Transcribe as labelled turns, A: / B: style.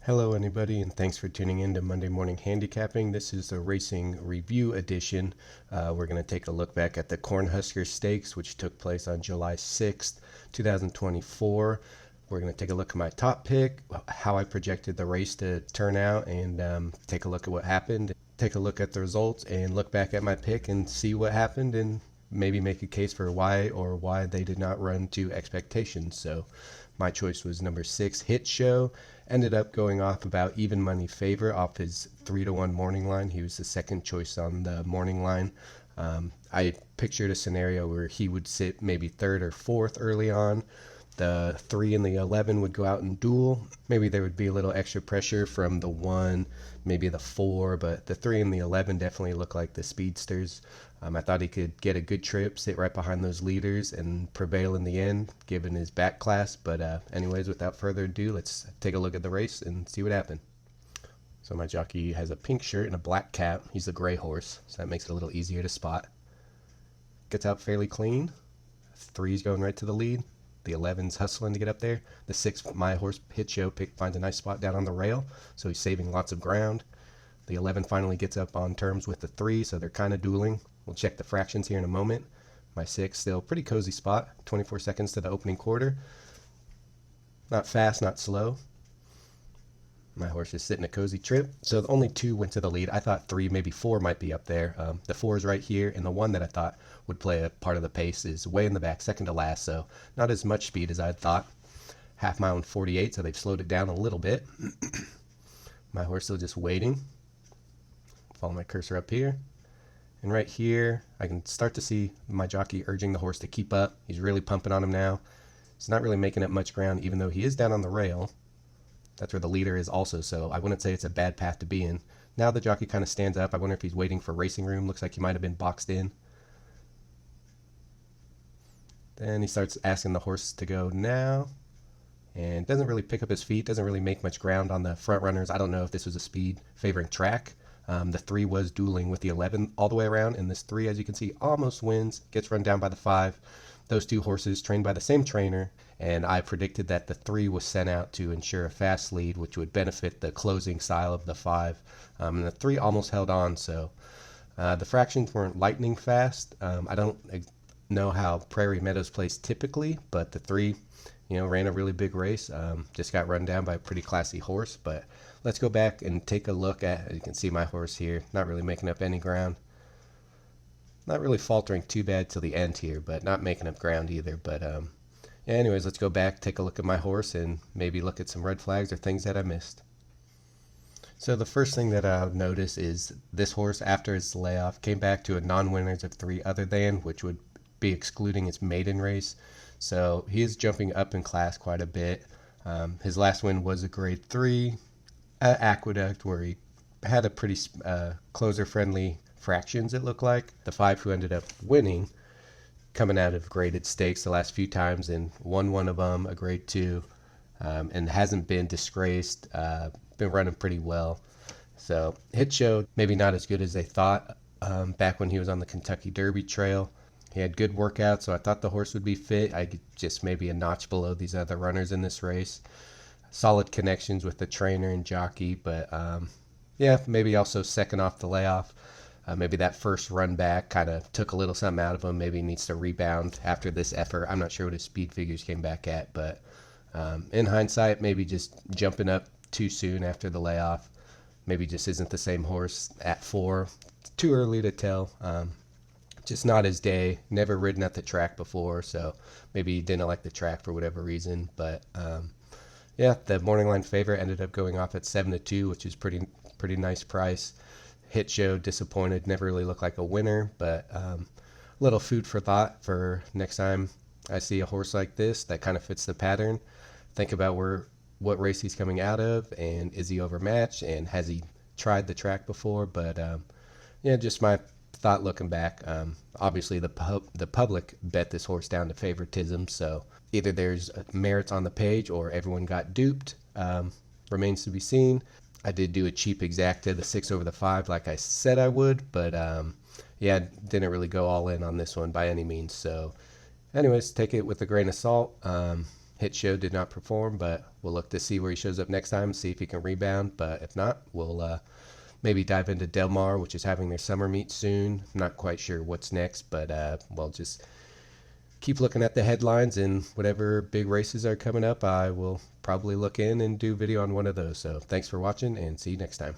A: Hello anybody, and thanks for tuning in to Monday Morning Handicapping. This is the Racing Review Edition. We're going to take a look back at the Cornhusker Stakes, which took place on July 6th, 2024. We're going to take a look at my top pick, how I projected the race to turn out, and take a look at what happened. Take a look at the results and look back at my pick and see what happened and maybe make a case for why they did not run to expectations. So my choice was number 6, Hit Show. Ended up going off about even money favor off his 3-1 morning line. He was the second choice on the morning line. I pictured a scenario where he would sit maybe third or fourth early on. The 3 and the 11 would go out and duel. Maybe there would be a little extra pressure from the 1, maybe the 4, but the 3 and the 11 definitely look like the speedsters. I thought he could get a good trip, sit right behind those leaders, and prevail in the end, given his back class. But anyways, without further ado, let's take a look at the race and see what happened. So my jockey has a pink shirt and a black cap. He's a gray horse, so that makes it a little easier to spot. Gets out fairly clean. 3's going right to the lead. The 11's hustling to get up there. The 6, my horse, Hit Show, finds a nice spot down on the rail, so he's saving lots of ground. The 11 finally gets up on terms with the 3, so they're kind of dueling. We'll check the fractions here in a moment. My 6, still pretty cozy spot, 24 seconds to the opening quarter. Not fast, not slow. My horse is sitting a cozy trip. So the only 2 went to the lead. I thought 3, maybe 4 might be up there. The 4 is right here, and the 1 that I thought would play a part of the pace is way in the back, second to last, so not as much speed as I had thought. Half mile and 48, so they've slowed it down a little bit. My horse still just waiting. Follow my cursor up here. And right here, I can start to see my jockey urging the horse to keep up. He's really pumping on him now. He's not really making up much ground, even though he is down on the rail. That's where the leader is also, so I wouldn't say it's a bad path to be in. Now the jockey kind of stands up. I wonder if he's waiting for racing room. Looks like he might have been boxed in. Then he starts asking the horse to go now. And doesn't really pick up his feet. Doesn't really make much ground on the front runners. I don't know if this was a speed favoring track. The 3 was dueling with the 11 all the way around, and this 3, as you can see, almost wins, gets run down by the 5. Those 2 horses trained by the same trainer, and I predicted that the 3 was sent out to ensure a fast lead, which would benefit the closing style of the 5. And the 3 almost held on, so the fractions weren't lightning fast. I don't know how Prairie Meadows plays typically, but the 3, ran a really big race. Just got run down by a pretty classy horse, but let's go back and take a look at, you can see my horse here, not really making up any ground. Not really faltering too bad till the end here, but not making up ground either. But yeah, anyways, let's go back, take a look at my horse, and maybe look at some red flags or things that I missed. So the first thing that I'll notice is this horse, after its layoff, came back to a non-winners of 3 other than, which would be excluding its maiden race. So he is jumping up in class quite a bit. His last win was a grade 3 at Aqueduct, where he had a pretty closer-friendly fractions, it looked like. The 5 who ended up winning, coming out of graded stakes the last few times, and won one of them, a grade 2, and hasn't been disgraced, been running pretty well. So Hit Show, maybe not as good as they thought back when he was on the Kentucky Derby trail. He had good workouts, so I thought the horse would be fit. I could just maybe a notch below these other runners in this race. Solid connections with the trainer and jockey, but yeah, maybe also second off the layoff. Maybe that first run back kind of took a little something out of him. Maybe he needs to rebound after this effort. I'm not sure what his speed figures came back at, but in hindsight, maybe just jumping up too soon after the layoff. Maybe just isn't the same horse at 4. Too early to tell. Just not his day. Never ridden at the track before, so maybe he didn't like the track for whatever reason. But yeah, the morning line favorite ended up going off at 7-2, which is pretty nice price. Hit Show disappointed, never really looked like a winner, but little food for thought for next time I see a horse like this that kind of fits the pattern. Think about what race he's coming out of, and is he overmatched, and has he tried the track before? But yeah, just my thought looking back. Obviously the public bet this horse down to favoritism, so either there's merits on the page or everyone got duped. Remains to be seen. I did do a cheap exacta, the 6 over the 5, like I said I would, but yeah, didn't really go all in on this one by any means. So anyways, take it with a grain of salt. hit show did not perform, but we'll look to see where he shows up next time, see if he can rebound. But if not, we'll maybe dive into Del Mar, which is having their summer meet soon. I'm not quite sure what's next, but we'll just keep looking at the headlines, and whatever big races are coming up, I will probably look in and do video on one of those. So thanks for watching, and see you next time.